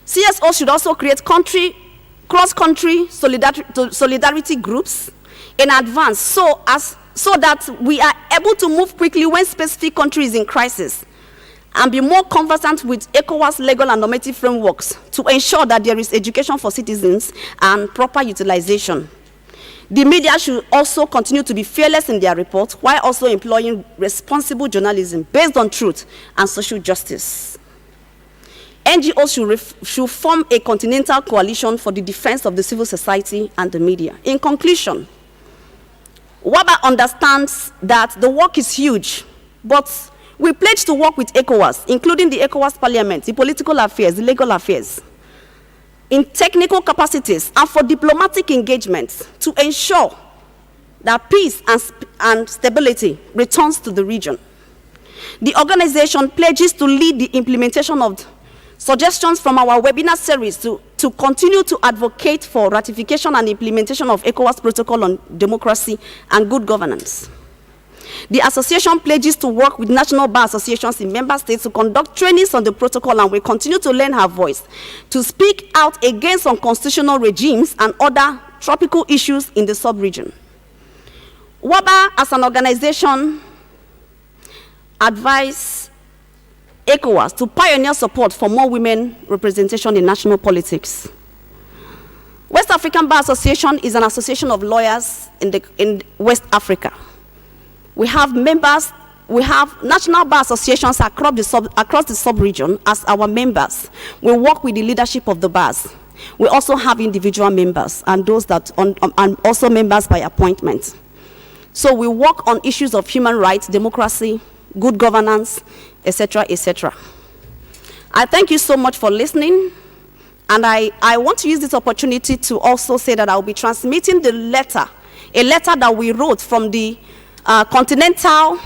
CSO should also create cross-country solidarity groups in advance so that we are able to move quickly when specific country is in crisis, and be more conversant with ECOWAS legal and normative frameworks to ensure that there is education for citizens and proper utilization. The media should also continue to be fearless in their reports while also employing responsible journalism based on truth and social justice. NGOs should form a continental coalition for the defense of the civil society and the media. In conclusion, WABA understands that the work is huge, but we pledge to work with ECOWAS, including the ECOWAS Parliament, the political affairs, the legal affairs, in technical capacities and for diplomatic engagements to ensure that peace and stability returns to the region. The organization pledges to lead the implementation of suggestions from our webinar series to continue to advocate for ratification and implementation of ECOWAS Protocol on Democracy and Good Governance. The association pledges to work with national bar associations in member states to conduct trainings on the protocol, and will continue to lend her voice to speak out against unconstitutional regimes and other tropical issues in the sub-region. WABA, as an organization, advised ECOWAS to pioneer support for more women representation in national politics. West African Bar Association is an association of lawyers in West Africa. We have national bar associations across the sub-region as our members. We work with the leadership of the bars. We also have individual members and those that and also members by appointment. So we work on issues of human rights, democracy, good governance, etc., etc. I thank you so much for listening, and I want to use this opportunity to also say that I will be transmitting a letter that we wrote from the continental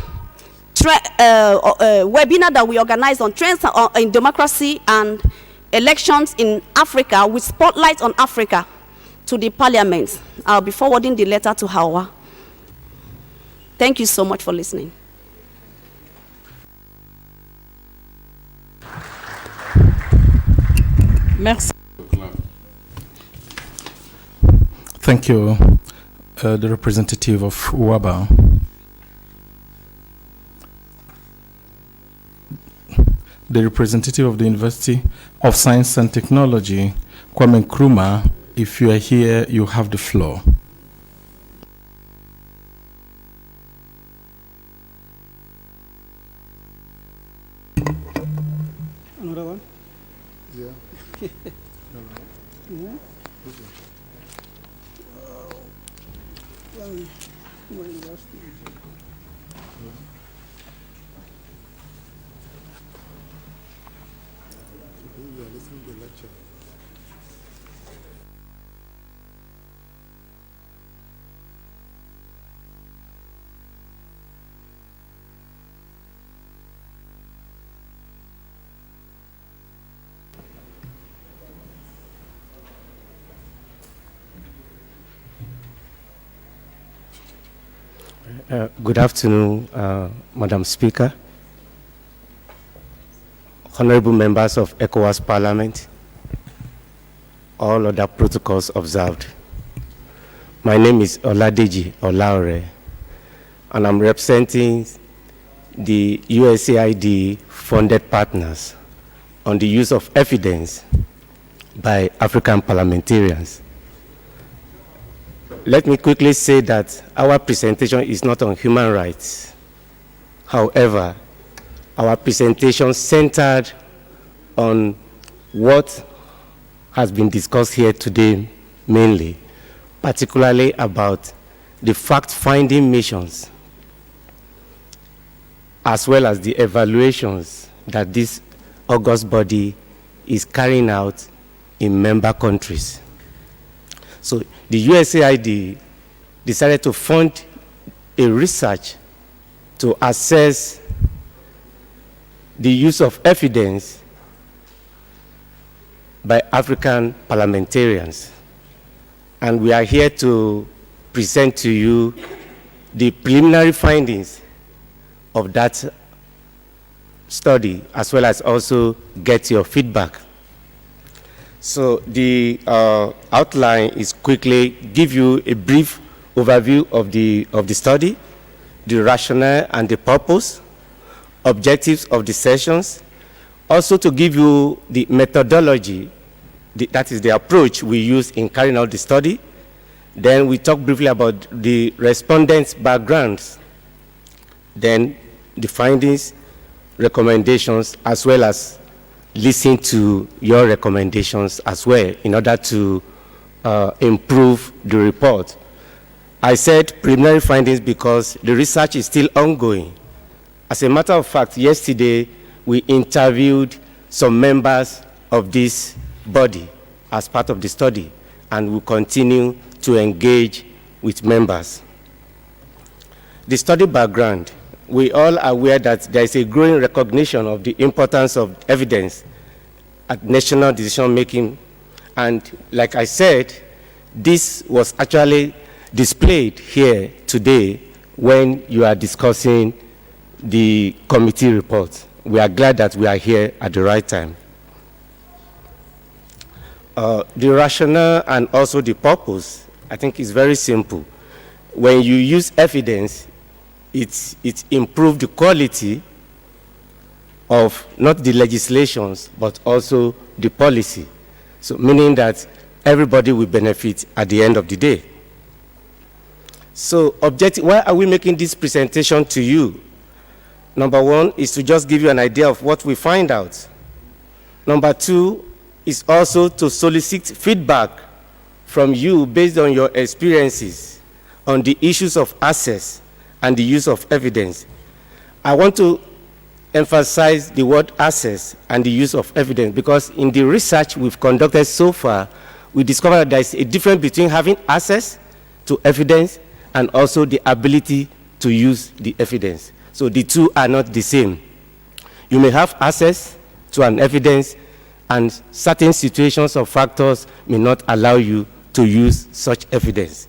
webinar that we organized on trends in democracy and elections in Africa, with spotlight on Africa, to the Parliament. I'll be forwarding the letter to Hawa. Thank you so much for listening. Merci. Thank you, the representative of WABA. The representative of the University of Science and Technology, Kwame Nkrumah, if you are here, you have the floor. Another one? Yeah. Yeah. We are listening to the lecture. Good afternoon, Madam Speaker, honorable members of ECOWAS Parliament, all other protocols observed. My name is Oladeji Olaore, and I'm representing the USAID funded partners on the use of evidence by African parliamentarians. Let me quickly say that our presentation is not on human rights. However, our presentation centered on what has been discussed here today mainly, particularly about the fact-finding missions, as well as the evaluations that this august body is carrying out in member countries. So the USAID decided to fund a research to assess the use of evidence by African parliamentarians. And we are here to present to you the preliminary findings of that study, as well as also get your feedback. So the outline is quickly give you a brief overview of the study, the rationale and the purpose, objectives of the sessions, also to give you the methodology, that is the approach we use in carrying out the study. Then we talk briefly about the respondents' backgrounds, then the findings, recommendations, as well as listen to your recommendations as well in order to improve the report. I said preliminary findings because the research is still ongoing. As a matter of fact, yesterday we interviewed some members of this body as part of the study, and we continue to engage with members. The study background. We all are aware that there is a growing recognition of the importance of evidence at national decision-making. And like I said, this was actually displayed here today when you are discussing the committee report. We are glad that we are here at the right time. The rationale and also the purpose, I think, is very simple. When you use evidence, it improves the quality of not the legislations, but also the policy. So meaning that everybody will benefit at the end of the day. So why are we making this presentation to you? Number one is to just give you an idea of what we find out. Number two is also to solicit feedback from you based on your experiences on the issues of access and the use of evidence. I want to emphasize the word access and the use of evidence because in the research we've conducted so far, we discovered that there is a difference between having access to evidence and also the ability to use the evidence. So the two are not the same. You may have access to an evidence and certain situations or factors may not allow you to use such evidence.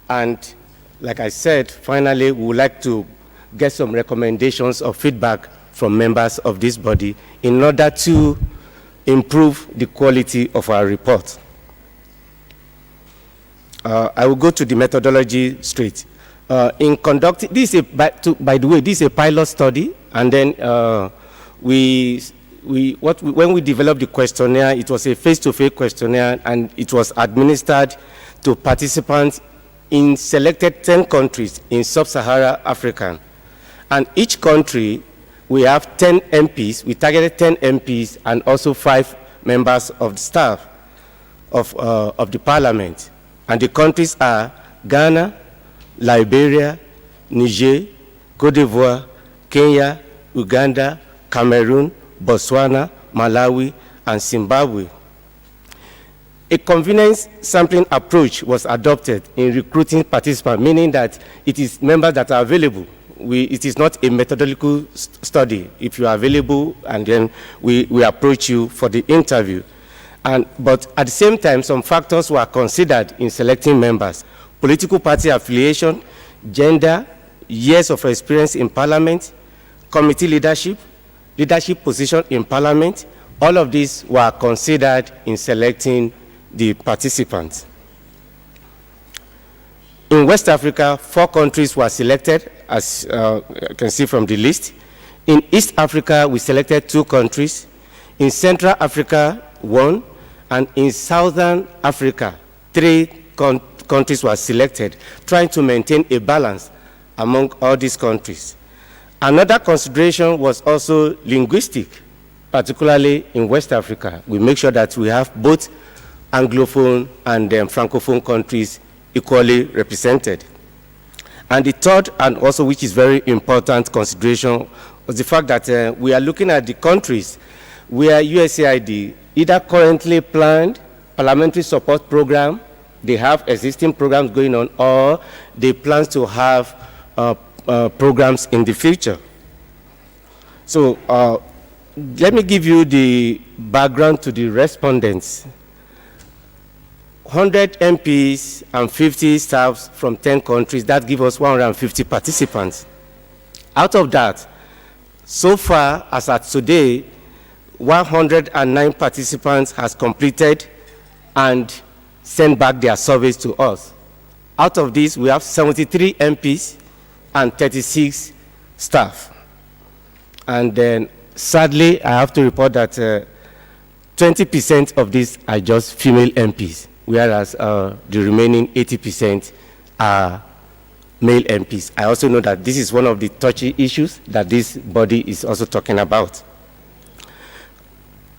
And like I said, finally, we would like to get some recommendations or feedback from members of this body in order to improve the quality of our report. I will go to the methodology straight. In conducting, this is by the way, this is a pilot study, and then when we developed the questionnaire, it was a face-to-face questionnaire, and it was administered to participants in selected 10 countries in sub-Saharan Africa. And each country, we have 10 MPs, we targeted 10 MPs and also 5 members of the staff of the parliament. And the countries are Ghana, Liberia, Niger, Cote d'Ivoire, Kenya, Uganda, Cameroon, Botswana, Malawi, and Zimbabwe. A convenience sampling approach was adopted in recruiting participants, meaning that it is members that are available. It is not a methodological study. If you are available, and then we approach you for the interview. But at the same time, some factors were considered in selecting members. Political party affiliation, gender, years of experience in parliament, committee leadership, leadership position in parliament. All of these were considered in selecting the participants. In West Africa, 4 countries were selected, as you can see from the list. In East Africa, we selected 2 countries. In Central Africa, 1. And in Southern Africa, 3 countries were selected, trying to maintain a balance among all these countries. Another consideration was also linguistic, particularly in West Africa. We make sure that we have both Anglophone and Francophone countries equally represented. And the third, and also which is very important consideration, was the fact that we are looking at the countries where USAID either currently planned parliamentary support program, they have existing programs going on, or they plan to have programs in the future. So let me give you the background to the respondents. 100 MPs and 50 staffs from 10 countries, that gives us 150 participants. Out of that, so far as at today, 109 participants has completed and sent back their surveys to us. Out of this, we have 73 MPs and 36 staff. And then, sadly, I have to report that 20% of these are just female MPs, whereas the remaining 80% are male MPs. I also know that this is one of the touchy issues that this body is also talking about.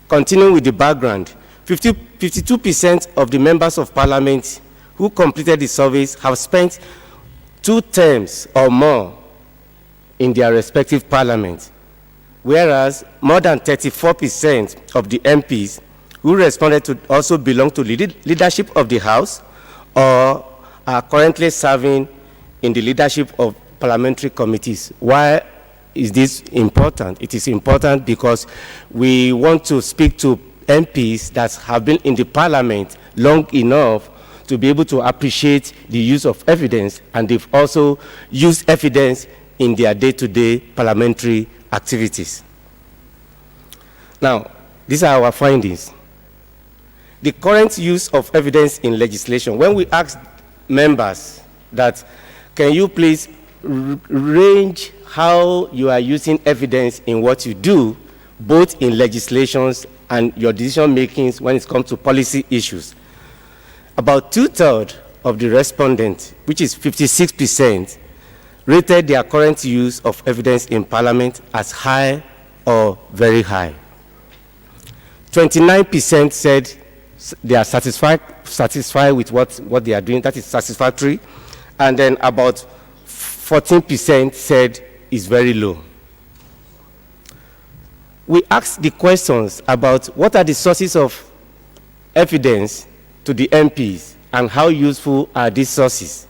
Continuing with the background, 52% of the members of parliament who completed the surveys have spent 2 terms or more in their respective parliaments, whereas more than 34% of the MPs who responded to also belong to leadership of the House or are currently serving in the leadership of parliamentary committees. Why is this important? It is important because we want to speak to MPs that have been in the parliament long enough to be able to appreciate the use of evidence, and they've also used evidence in their day-to-day parliamentary activities. Now, these are our findings. The current use of evidence in legislation. When we asked members that, can you please range how you are using evidence in what you do, both in legislations and your decision makings when it comes to policy issues. About 2/3 of the respondents, which is 56%, rated their current use of evidence in Parliament as high or very high. 29% said they are satisfied with what they are doing, that is satisfactory, and then about 14% said is very low. We asked the questions about what are the sources of evidence to the MPs and how useful are these sources.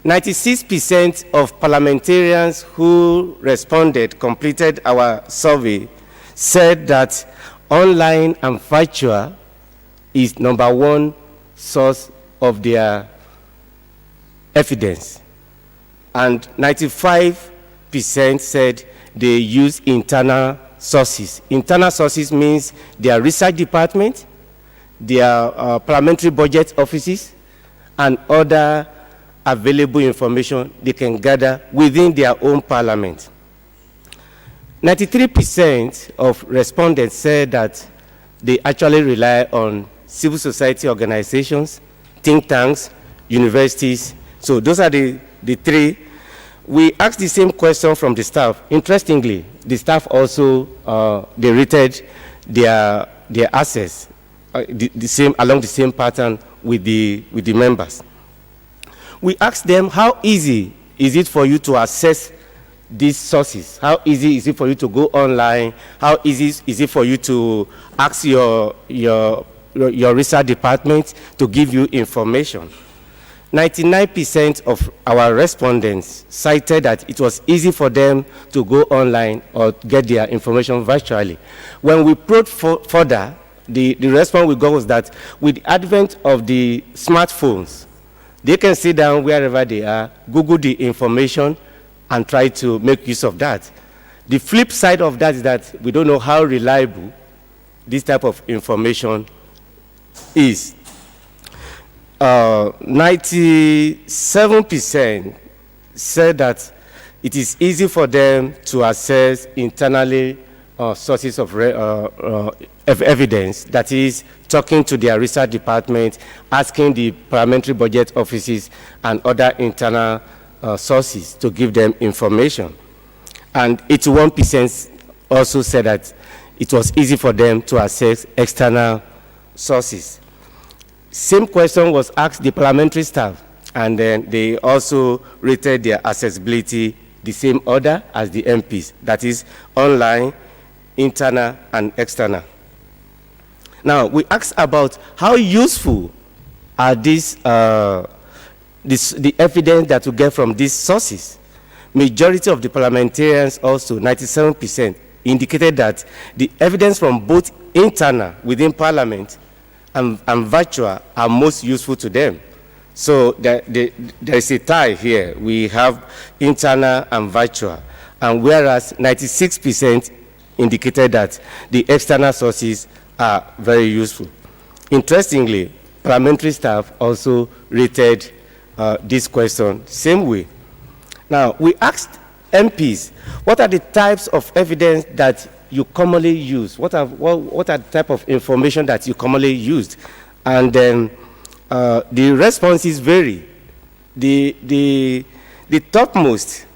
96% of parliamentarians who responded, completed our survey, said that online and virtual is #1 source of their evidence. And 95% said they use internal sources. Internal sources means their research department, their parliamentary budget offices, and other available information they can gather within their own parliament. 93% of respondents said that they actually rely on civil society organizations, think tanks, universities. So those are the three. We asked the same question from the staff. Interestingly, the staff also they rated their assets along the same pattern with the members. We asked them, how easy is it for you to access these sources? How easy is it for you to go online? How easy is it for you to ask your research department to give you information? 99% of our respondents cited that it was easy for them to go online or get their information virtually. When we probed further, the response we got was that with the advent of the smartphones, they can sit down wherever they are, Google the information, and try to make use of that. The flip side of that is that we don't know how reliable this type of information is. 97% said that it is easy for them to access internally sources of evidence, that is, talking to their research department, asking the parliamentary budget offices and other internal sources to give them information. And 81% also said that it was easy for them to access external sources. Same question was asked the parliamentary staff, and then they also rated their accessibility the same order as the MPs, that is online, internal, and external. Now, we asked about how useful are the evidence that we get from these sources. Majority of the parliamentarians, also 97%, indicated that the evidence from both internal within parliament and virtual are most useful to them. So there is a tie here. We have internal and virtual. And whereas 96% indicated that the external sources are very useful. Interestingly, parliamentary staff also rated this question same way. Now, we asked MPs, what are the types of evidence that you commonly use? What are the type of information that you commonly used? And then the responses vary. The topmost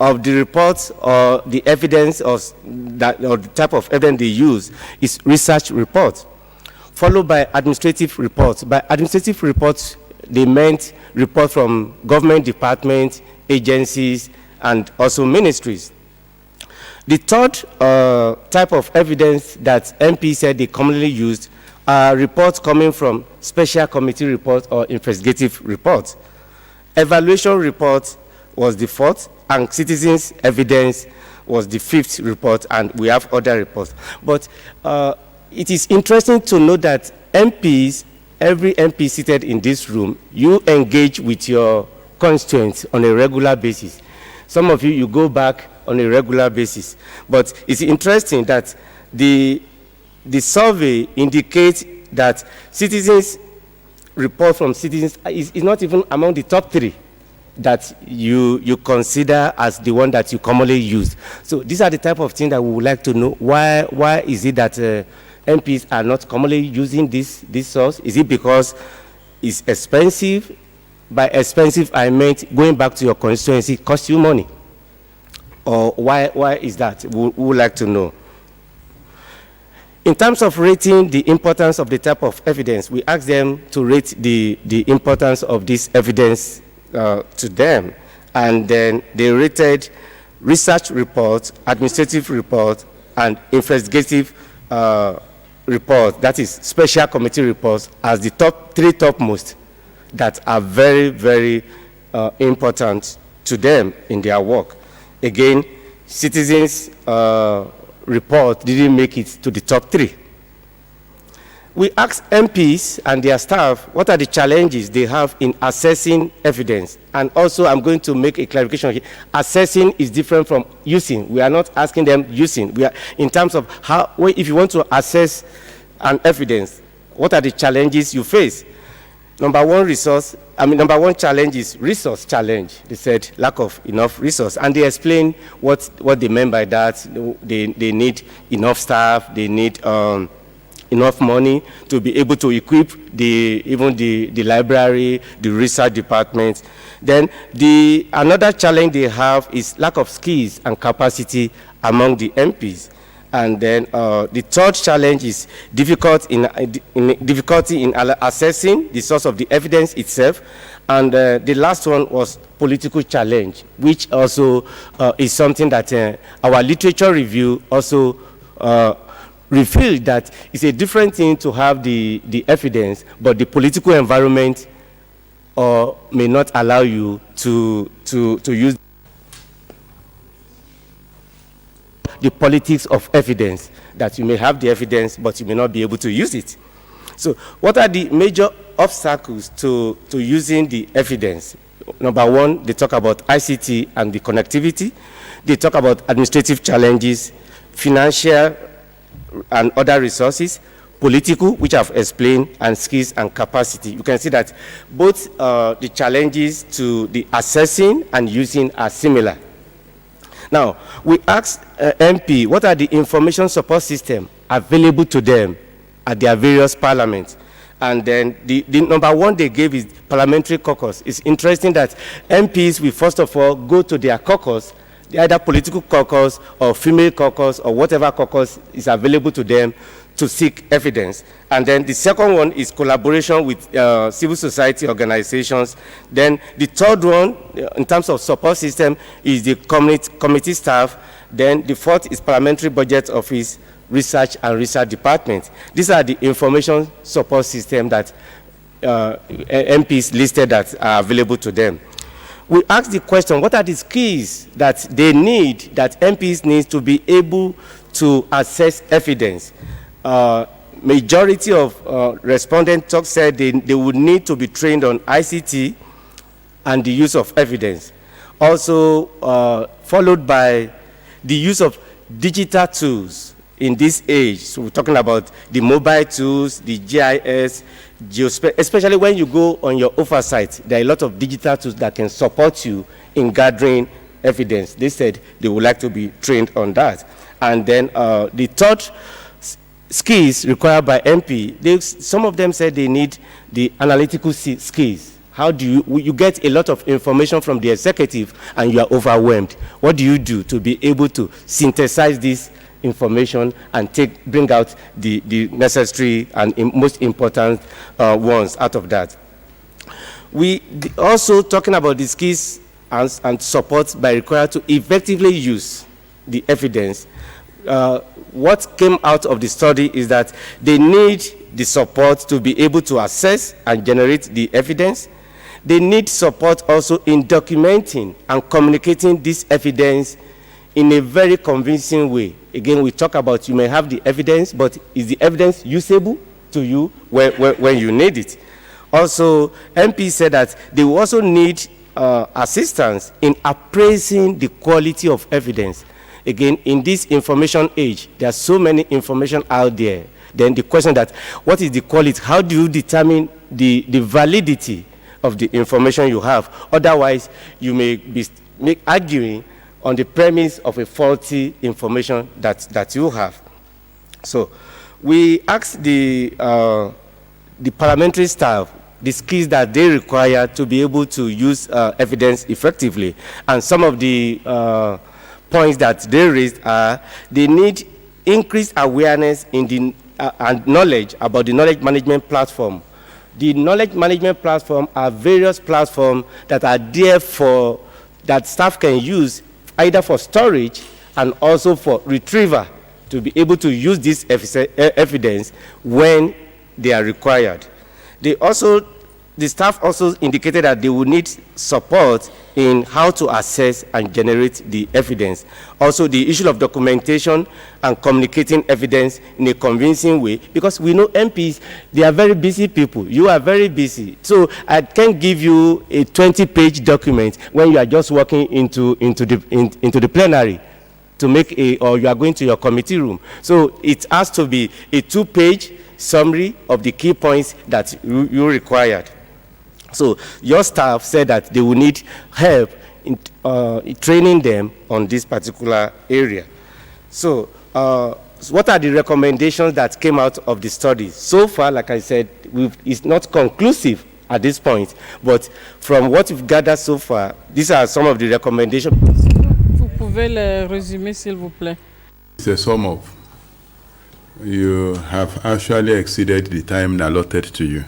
of the reports or the evidence or the type of evidence they use is research reports, followed by administrative reports. By administrative reports, they meant reports from government departments, agencies, and also ministries. The third type of evidence that MP said they commonly used are reports coming from special committee reports or investigative reports. Evaluation report was the fourth, and citizens' evidence was the fifth report, and we have other reports. But it is interesting to note that MPs, every MP seated in this room, you engage with your constituents on a regular basis. Some of you go back on a regular basis. But it's interesting that the survey indicates that citizens' report from citizens is not even among the top three that you consider as the one that you commonly use. So these are the type of things that we would like to know. Why is it that MPs are not commonly using this source? Is it because it's expensive? By expensive, I meant going back to your constituency costs you money. Or why is that? We would like to know. In terms of rating the importance of the type of evidence, we asked them to rate the importance of this evidence to them. And then they rated research reports, administrative reports, and investigative reports, that is special committee reports, as the three topmost that are very, very important to them in their work. Again, citizens' report didn't make it to the top three. We asked MPs and their staff what are the challenges they have in assessing evidence. And also, I'm going to make a clarification here. Assessing is different from using. We are not asking them using. We are in terms of how, if you want to assess an evidence, what are the challenges you face? Number one challenge is resource challenge. They said lack of enough resource. And they explained what they meant by that. They need enough staff, they need enough money to be able to equip even the library, the research department. Then another challenge they have is lack of skills and capacity among the MPs. And then the third challenge is difficulty in assessing the source of the evidence itself. And the last one was political challenge, which also is something that our literature review also revealed that it's a different thing to have the evidence, but the political environment may not allow you to use the politics of evidence, that you may have the evidence, but you may not be able to use it. So what are the major obstacles to using the evidence? Number one, they talk about ICT and the connectivity. They talk about administrative challenges, financial and other resources, political, which I've explained, and skills and capacity. You can see that both the challenges to the assessing and using are similar. Now, we asked MP, what are the information support systems available to them at their various parliaments? And then the number one they gave is parliamentary caucus. It's interesting that MPs will first of all go to their caucus, either political caucus or female caucus or whatever caucus is available to them to seek evidence. And then the second one is collaboration with civil society organizations. Then the third one, in terms of support system, is the committee staff. Then the fourth is parliamentary budget office, research and research department. These are the information support system that MPs listed that are available to them. We asked the question, what are the skills that they need, that MPs need to be able to assess evidence? Majority of respondents said they would need to be trained on ICT and the use of evidence. Also followed by the use of digital tools in this age. So we're talking about the mobile tools, the GIS, especially when you go on your oversight, there are a lot of digital tools that can support you in gathering evidence. They said they would like to be trained on that. And then the third skills required by MP, some of them said they need the analytical skills. How do you get a lot of information from the executive and you are overwhelmed? What do you do to be able to synthesize this information and bring out the necessary and most important ones out of that? We also talking about the skills and support by required to effectively use the evidence. What came out of the study is that they need the support to be able to assess and generate the evidence. They need support also in documenting and communicating this evidence in a very convincing way. Again, we talk about you may have the evidence, but is the evidence usable to you when you need it? Also, MP said that they will also need assistance in appraising the quality of evidence. Again, in this information age, there are so many information out there. Then the question that, what is the quality? How do you determine the validity of the information you have? Otherwise, you may be arguing on the premise of a faulty information that you have. So we asked the parliamentary staff the skills that they require to be able to use evidence effectively. And some of the points that they raised are they need increased awareness in the and knowledge about the knowledge management platform. The knowledge management platform are various platforms that are there for that staff can use either for storage and also for retrieval to be able to use this evidence when they are required. The staff also indicated that they will need support in how to assess and generate the evidence. Also, the issue of documentation and communicating evidence in a convincing way, because we know MPs, they are very busy people. You are very busy. So I can't give you a 20-page document when you are just walking into the plenary to make or you are going to your committee room. So it has to be a 2-page summary of the key points that you required. So your staff said that they will need help in training them on this particular area. So what are the recommendations that came out of the study? So far, like I said, it's not conclusive at this point, but from what we've gathered so far, these are some of the recommendations. Vous pouvez les résumer, s'il vous plaît. It's a sum up. You have actually exceeded the time allotted to you.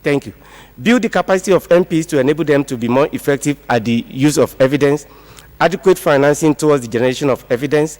Thank you. Build the capacity of MPs to enable them to be more effective at the use of evidence, adequate financing towards the generation of evidence,